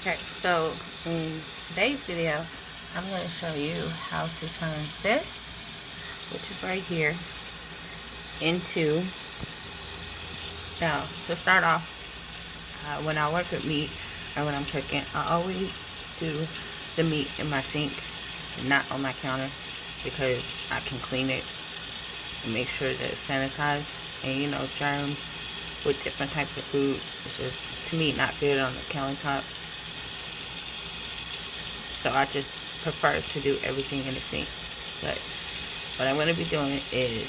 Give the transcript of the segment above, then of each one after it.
Okay, so in today's video, I'm going to show you how to turn this, which is right here, into, now to start off, when I work with meat or when I'm cooking, I always do the meat in my sink and not on my counter because I can clean it and make sure that it's sanitized. And you know, germs with different types of food, it's just, to me, not good on the countertop. So I just prefer to do everything in the sink. But what I'm going to be doing is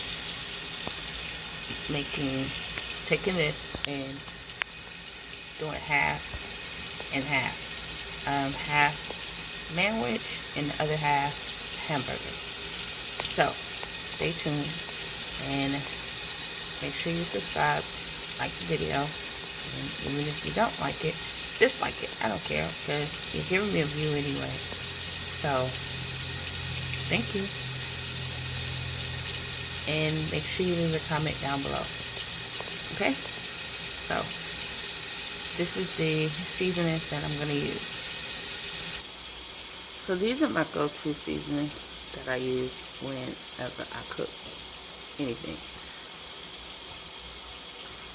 taking this and doing half and half. Half sandwich and the other half hamburger. So stay tuned and make sure you subscribe, like the video, and even if you don't like it, dislike it. I don't care because you're giving me a view anyway. So thank you. And make sure you leave a comment down below. Okay? So this is the seasonings that I'm going to use. So these are my go-to seasonings that I use whenever I cook anything.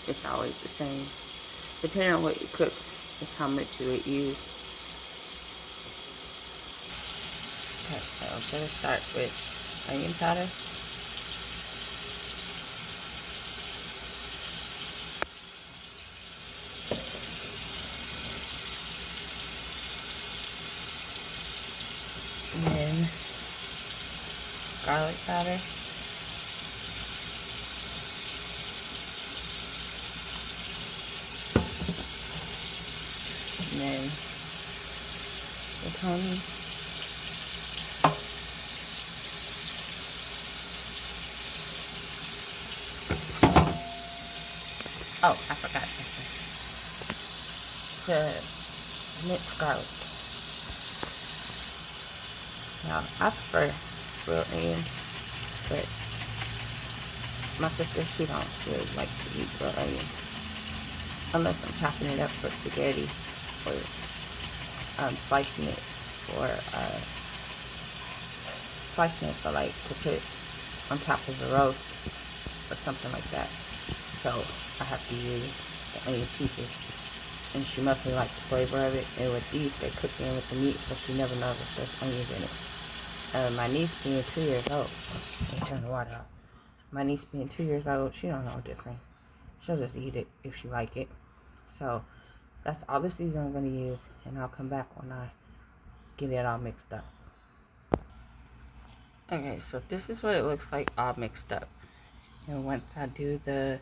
It's always the same. Depending on what you cook, is how much you would use. Okay, so I'm going to start with onion powder. And then garlic powder. And then the honey. Oh, I forgot something. The minced garlic. Now, I prefer real onion, but my sister, she don't really like to eat real onion. Unless I'm chopping it up for spaghetti or slicing it for like to put on top of a roast or something like that. So I have to use the onion pieces, and she mostly likes the flavor of it. And with these, they cook in with the meat, so she never knows if there's onions in it. My niece being 2 years old, let me turn the water off. My niece being 2 years old, she don't know the difference. She'll just eat it if she like it. So that's all the season I'm going to use, and I'll come back when I get it all mixed up. Okay, so this is what it looks like all mixed up. And once I do the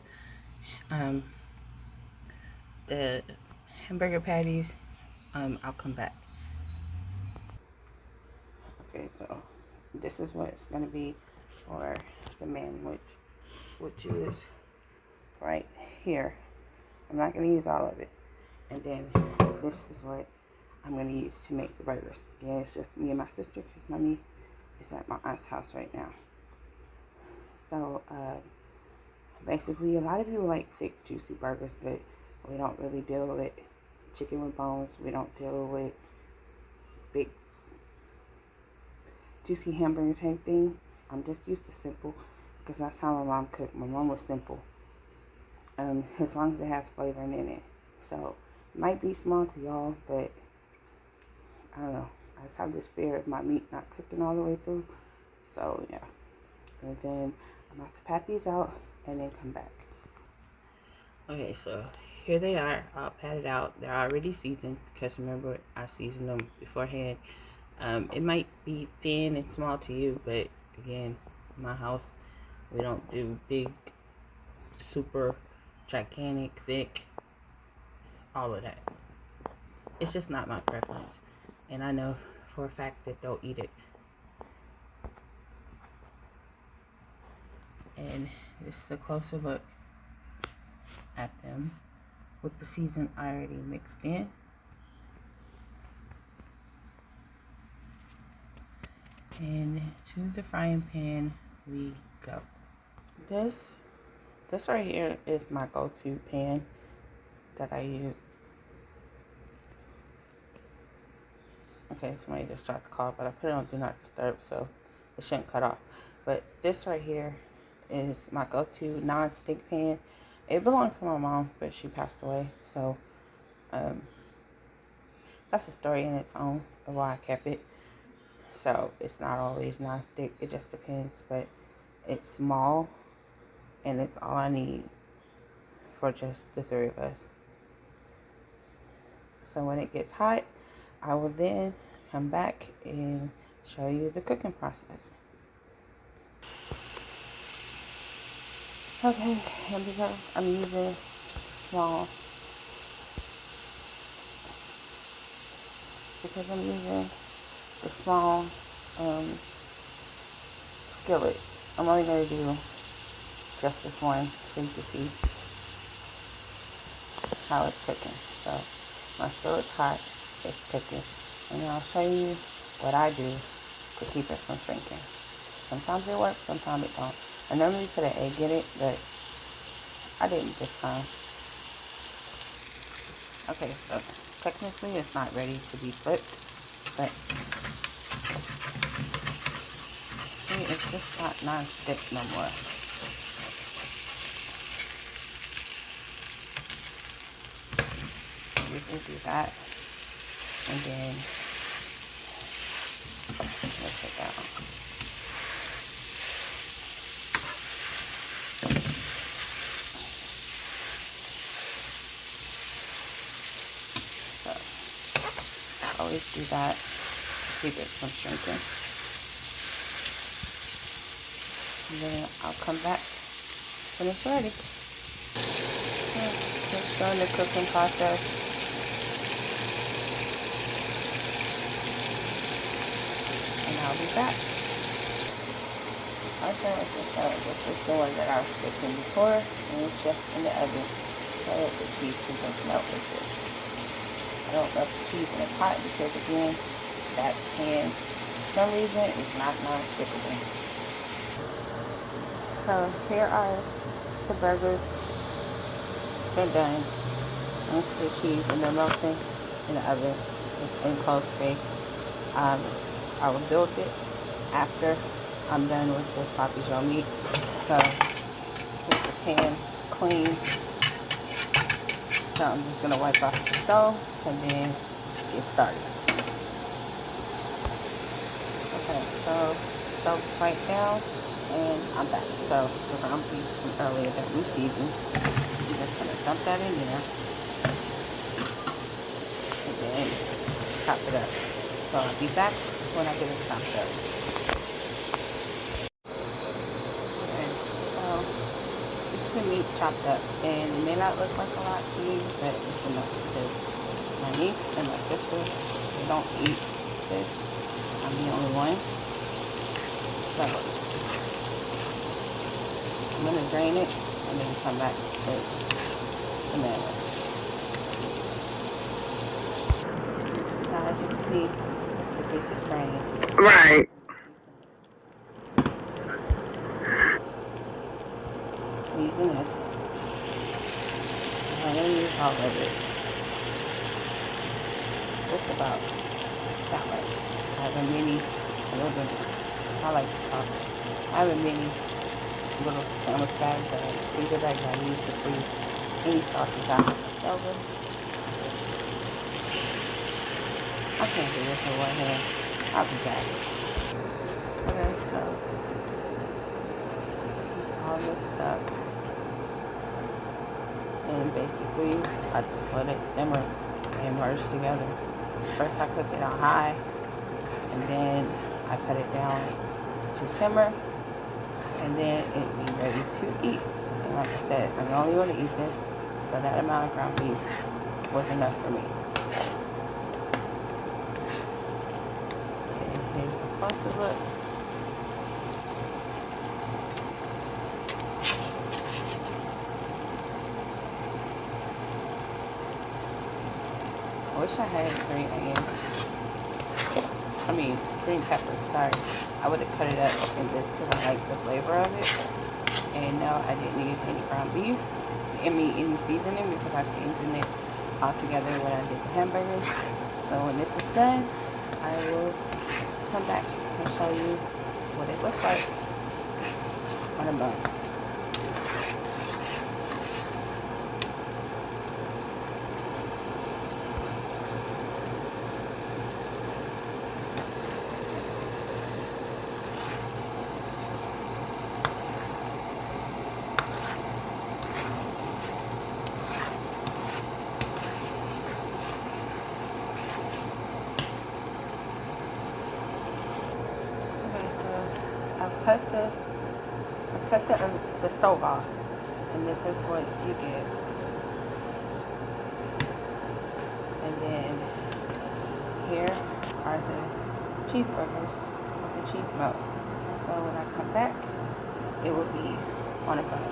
hamburger patties, I'll come back. Okay, so this is what it's going to be for the sandwich, which is right here. I'm not going to use all of it. And then this is what I'm going to use to make the burgers. Again, it's just me and my sister because my niece is at my aunt's house right now. So, basically, a lot of people like thick, juicy burgers, but we don't really deal with chicken with bones. We don't deal with big, juicy hamburger type thing. I'm just used to simple because that's how my mom cooked. My mom was simple. As long as it has flavor in it. So, it might be small to y'all, but I don't know. I just have this fear of my meat not cooking all the way through. So, yeah. And then I'm about to pat these out and then come back. Okay, so here they are, all patted out. They're already seasoned because remember, I seasoned them beforehand. It might be thin and small to you, but again, in my house, we don't do big, super gigantic, thick, all of that. It's just not my preference. And I know for a fact that they'll eat it. And this is a closer look at them with the season already mixed in. And to the frying pan we go. This right here is my go-to pan that I use. Okay, somebody just dropped the call, but I put it on Do Not Disturb, so it shouldn't cut off. But this right here is my go-to non-stick pan. It belonged to my mom, but she passed away, so that's a story in its own of why I kept it. So it's not always non-stick, it just depends, but it's small, and it's all I need for just the three of us. So when it gets hot, I will then come back and show you the cooking process. Okay, here we go. I'm using small because I'm using the small skillet. I'm only going to do just this one so you can see how it's cooking. So my skillet's hot, it's cooking. And then I'll show you what I do to keep it from shrinking. Sometimes it works, sometimes it don't. I normally put an egg in it, but I didn't this time. Okay, so technically it's not ready to be flipped, but see, it's just not non-stick no more. You can do that, and then let's take that off. So I always do that to keep it from shrinking. And then I'll come back when it's ready. Let's go in the cooking process. And I'll be back. Okay, this is the one that I was cooking before, and it's just in the oven. So the cheese can just melt with it. I don't love the cheese in a pot because, again, that pan, for some reason, is not non-stickable. So here are the burgers. They're done. And this is the cheese, and they're melting in the oven. It's enclosed space. I will build it after I'm done with this Papillon meat. So keep the pan clean. So I'm just gonna wipe off the stove and then get started. Okay, so stove is right down and I'm back. So the ground beef from earlier that we seasoned. I'm just gonna dump that in there and then chop it up. So I'll be back when I get it chopped up. Okay, so it's the meat chopped up, and it may not look like a lot to you, but it's enough because my niece and my sister, they don't eat this. I'm the only one. So I'm gonna drain it and then come back with the mayonnaise. Now as you can see, the piece is drained. Right. I'm using this. I'm going to use all of it. Just about that much. I have a mini, I like to talk. I have a mini little sandwich bag, freezer bag that I use to freeze any sauces out left over. I can't do this in one hand. I'll be back. Okay, so this is all mixed up. And basically, I just let it simmer and merge together. First I cook it on high, and then I cut it down to simmer, and then it be ready to eat. And like I said, I'm the only one to eat this, so that amount of ground beef was enough for me. And here's a closer look. I wish I had green onion. Green pepper, sorry. I would have cut it up in this because I like the flavor of it. And no, I didn't use any ground beef. Any seasoning because I seasoned it all together when I did the hamburgers. So when this is done, I will come back and show you what it looks like on a bun. Okay, so I've cut the stove off, and this is what you get. And then here are the cheeseburgers with the cheese melt. So when I come back, it will be on a bun.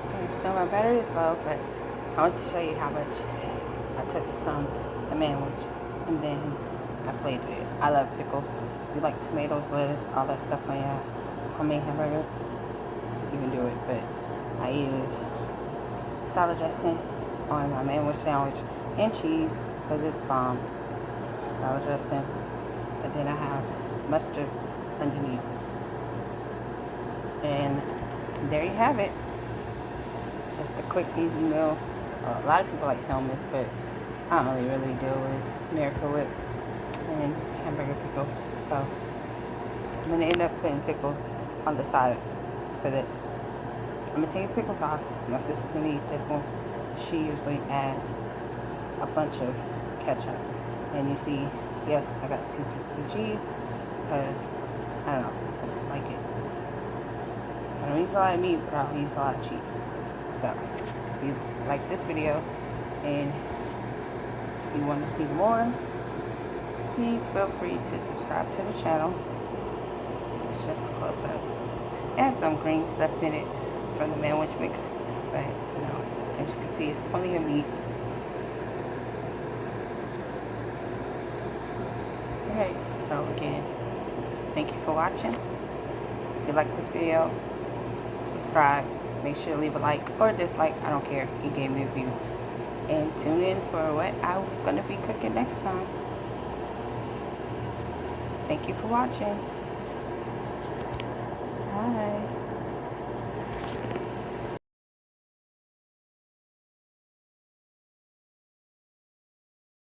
Okay, so my battery is low, but I want to show you how much I took from the sandwich, and then I played with it. I love pickles. If you like tomatoes, lettuce, all that stuff on your homemade hamburger, you can do it. But I use salad dressing on my sandwich and cheese because it's bomb. Salad dressing, and then I have mustard underneath. And there you have it. Just a quick, easy meal. A lot of people like helmets, but I don't really do is Miracle Whip and hamburger pickles. So I'm going to end up putting pickles on the side for this. I'm going to take the pickles off. My sister's going to eat this one. She usually adds a bunch of ketchup. And you see, yes, I got 2 pieces of cheese because, I don't know, I just like it. I don't use a lot of meat, but I'll use a lot of cheese. So, if you like this video and you want to see more, please feel free to subscribe to the channel. This is just a close-up. It has some green stuff in it from the sandwich mix, but, you know, as you can see, it's plenty of meat. Okay, so again, thank you for watching. If you like this video, subscribe. Make sure to leave a like or a dislike. I don't care. You gave me a view. And tune in for what I'm going to be cooking next time. Thank you for watching. Bye.